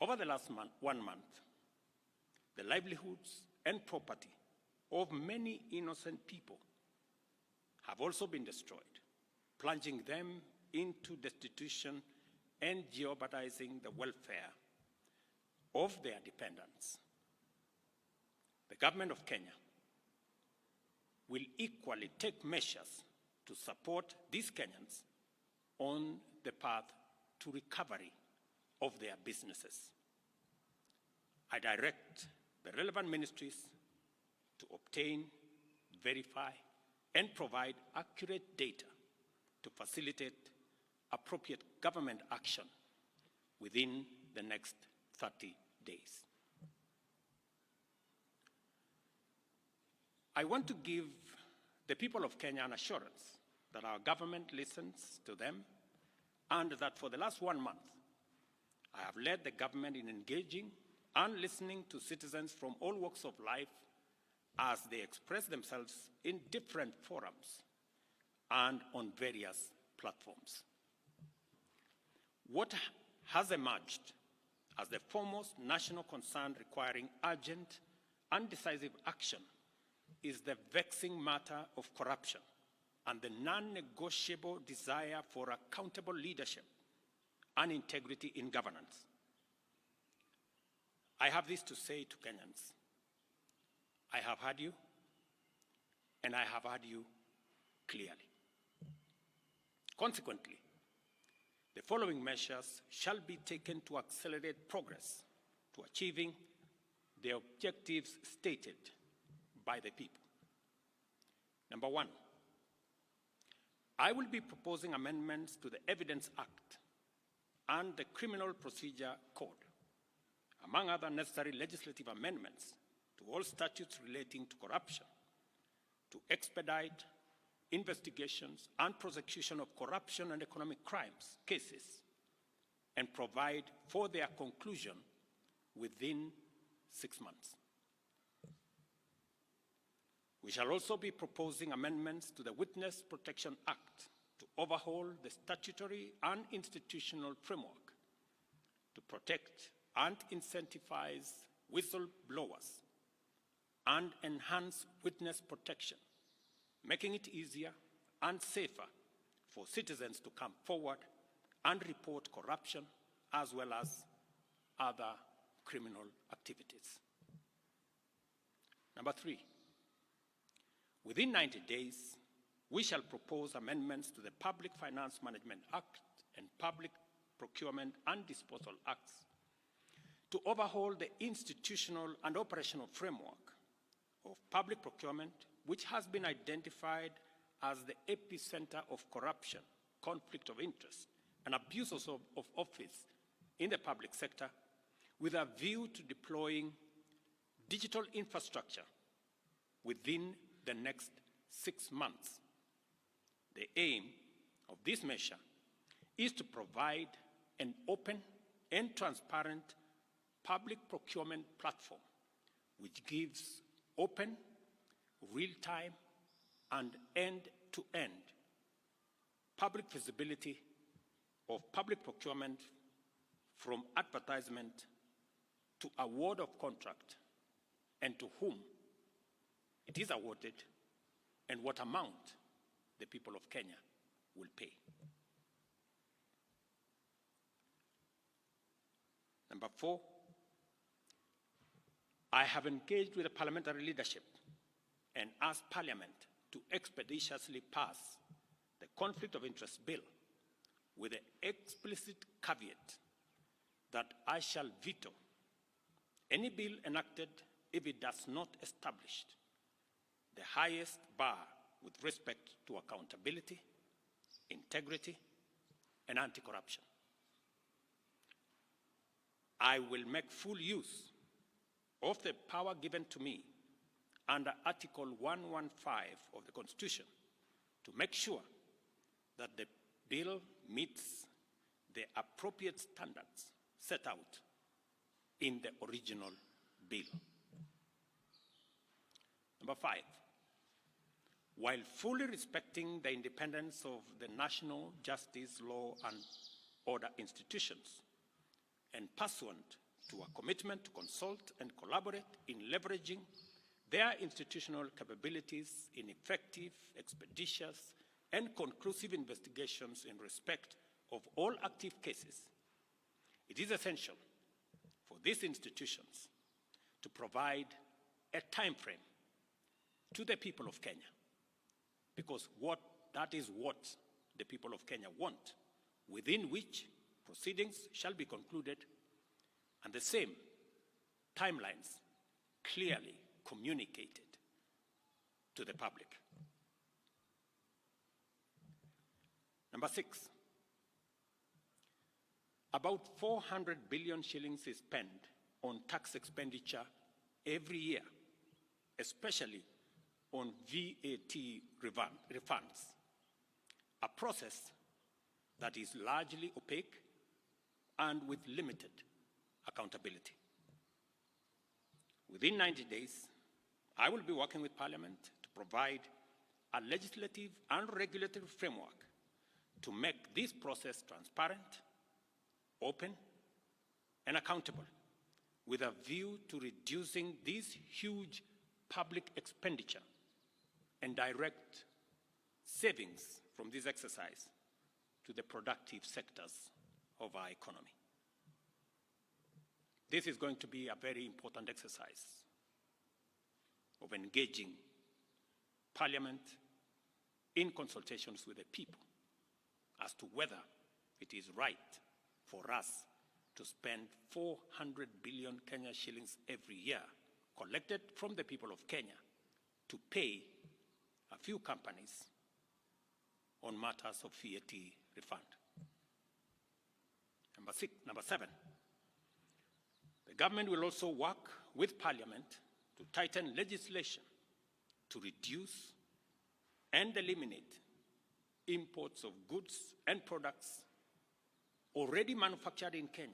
Over the last 1 month, the livelihoods and property of many innocent people have also been destroyed, plunging them into destitution and jeopardizing the welfare of their dependents. The government of Kenya will equally take measures to support these Kenyans on the path to recovery of their businesses. I direct the relevant ministries to obtain, verify, and provide accurate data to facilitate appropriate government action within the next 30 days. I want to give the people of Kenya an assurance that our government listens to them and that for the last 1 month, I have led the government in engaging and listening to citizens from all walks of life as they express themselves in different forums and on various platforms. What has emerged as the foremost national concern requiring urgent and decisive action is the vexing matter of corruption and the non-negotiable desire for accountable leadership and integrity in governance. I have this to say to Kenyans. I have heard you, and I have heard you clearly. Consequently, the following measures shall be taken to accelerate progress to achieving the objectives stated by the people. Number one, I will be proposing amendments to the Evidence Act and the Criminal Procedure Code, among other necessary legislative amendments to all statutes relating to corruption, to expedite investigations and prosecution of corruption and economic crimes cases, and provide for their conclusion within 6 months. We shall also be proposing amendments to the Witness Protection Act to overhaul the statutory and institutional framework to protect and incentivize whistleblowers and enhance witness protection, making it easier and safer for citizens to come forward and report corruption as well as other criminal activities. Number three, within 90 days, we shall propose amendments to the Public Finance Management Act and Public Procurement and Disposal Acts to overhaul the institutional and operational framework of public procurement, which has been identified as the epicenter of corruption, conflict of interest, and abuses of office in the public sector, with a view to deploying digital infrastructure within the next 6 months. The aim of this measure is to provide an open and transparent public procurement platform which gives open, real-time, and end-to-end public visibility of public procurement from advertisement to award of contract and to whom it is awarded and what amount the people of Kenya will pay. Number four, I have engaged with the parliamentary leadership and asked Parliament to expeditiously pass the Conflict of Interest Bill with the explicit caveat that I shall veto any bill enacted if it does not establish the highest bar with respect to accountability, integrity, and anti-corruption. I will make full use of the power given to me under Article 115 of the Constitution to make sure that the bill meets the appropriate standards set out in the original bill. Number five, while fully respecting the independence of the national justice, law, and order institutions, and pursuant to a commitment to consult and collaborate in leveraging their institutional capabilities in effective, expeditious, and conclusive investigations in respect of all active cases. It is essential for these institutions to provide a time frame to the people of Kenya, because that is what the people of Kenya want, within which proceedings shall be concluded, and the same timelines clearly communicated to the public. Number 6, about 400 billion shillings is spent on tax expenditure every year, especially on VAT refunds, a process that is largely opaque and with limited accountability. Within 90 days, I will be working with Parliament to provide a legislative and regulatory framework to make this process transparent, open, and accountable, with a view to reducing this huge public expenditure and direct savings from this exercise to the productive sectors of our economy. This is going to be a very important exercise of engaging Parliament in consultations with the people as to whether it is right for us to spend 400 billion Kenya shillings every year collected from the people of Kenya to pay a few companies on matters of VAT refund. Number 7, the government will also work with Parliament to tighten legislation to reduce and eliminate imports of goods and products already manufactured in Kenya,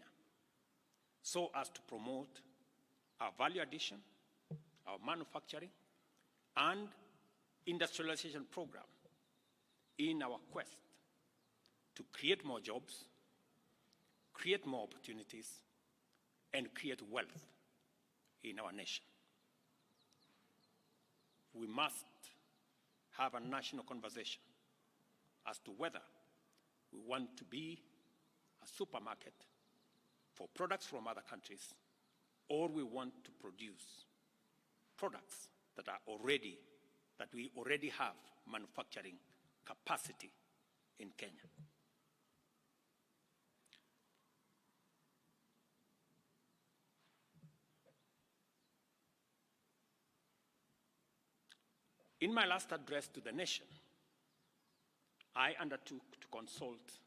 so as to promote our value addition, our manufacturing, and industrialization program in our quest to create more jobs, create more opportunities, and create wealth in our nation. We must have a national conversation as to whether we want to be a supermarket for products from other countries, or we want to produce products that we already have manufacturing capacity in Kenya. In my last address to the nation, I undertook to consult